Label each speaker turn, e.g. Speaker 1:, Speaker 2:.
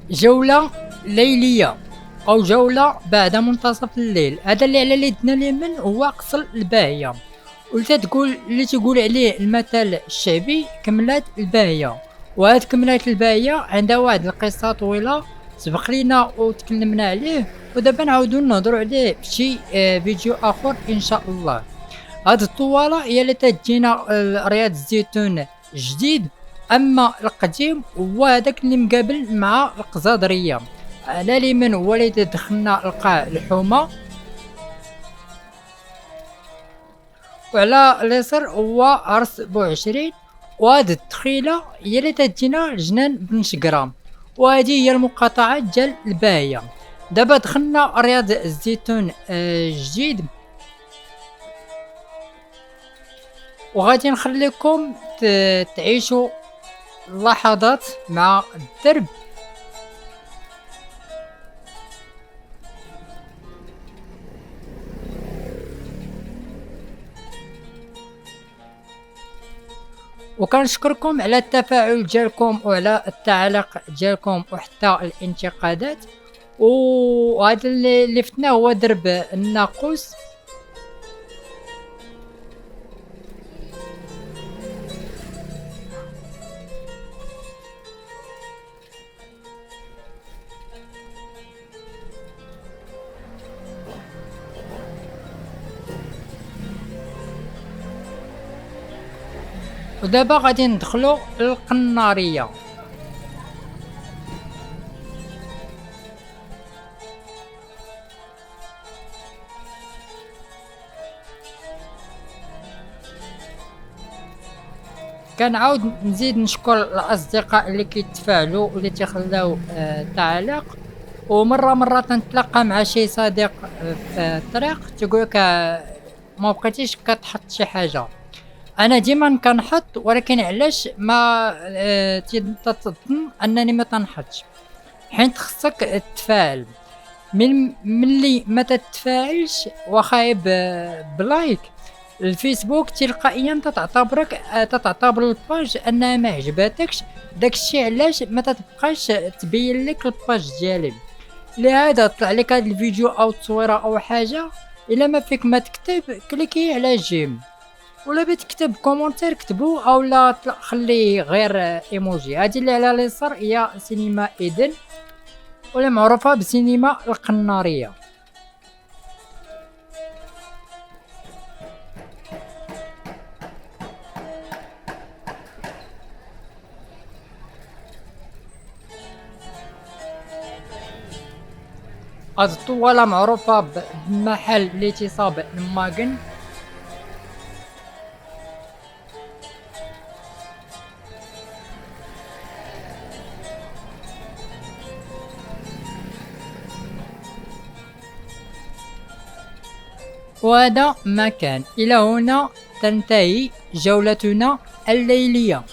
Speaker 1: جولة ليلية أو جولة بعد منتصف الليل. هذا اللي على يدنا اليمين هو قصر الباهية، اللي تقول عليه المثل الشعبي كملات الباهية. وهاد كملات الباهية عندها واحد القصة طويلة سبق لينا وتكلمنا عليه، ودابا نعاودو نهضرو عليه بشي فيديو آخر إن شاء الله. هاد الطوالة هي اللي تجينا رياض الزيتون جديد، اما القديم هو هذاك اللي مقابل مع القزاضرية. على اليمين هو اللي دخلنا القاع الحومة، وعلى اليسار هو عرس بوعشرين. وهاد الدخيلة هي اللي تجينا جنان بن شقرام، وهذه هي المقاطعة ديال الباهية. دابا دخلنا رياض الزيتون جديد، وغادي نخليكم تعيشوا اللحظات مع الدرب. وكنشكركم على التفاعل ديالكم وعلى التعليق ديالكم وحتى الانتقادات. وهذا اللي فتنا هو درب الناقوس. ودابا غادي ندخلو للقنارية. كنعاود نزيد نشكر الاصدقاء اللي كيتفاعلوا واللي تيخلاو تعليق. ومره تنتلاقى مع شي صديق في الطريق تيقولك ما بقيتيش كتحط شي حاجه. انا ديما كنحط، ولكن علاش ما تظن انني ما تنحطش؟ حيت خصك تفاعل. ملي ما تتفاعلش واخا بلايك، الفيسبوك تلقائيا تتعتبر الباج انها ما عجباتكش. داكشي علاش ما تتبقاش تبين لك الباج ديالي. لهذا طلع لك هذا الفيديو او تصويره او حاجه، الا ما فيك ما تكتب كليكي على جيم، ولا بتكتب كومونتير كتبو، او لا خليه غير ايموجي. هذه اللي على اليسار هي سينما ايدن، ولا معروفه بسينما القناريه. هاد الطوالة معروفة بمحل اللي تصاب الماغن. وهذا مكان. إلى هنا تنتهي جولتنا الليلية.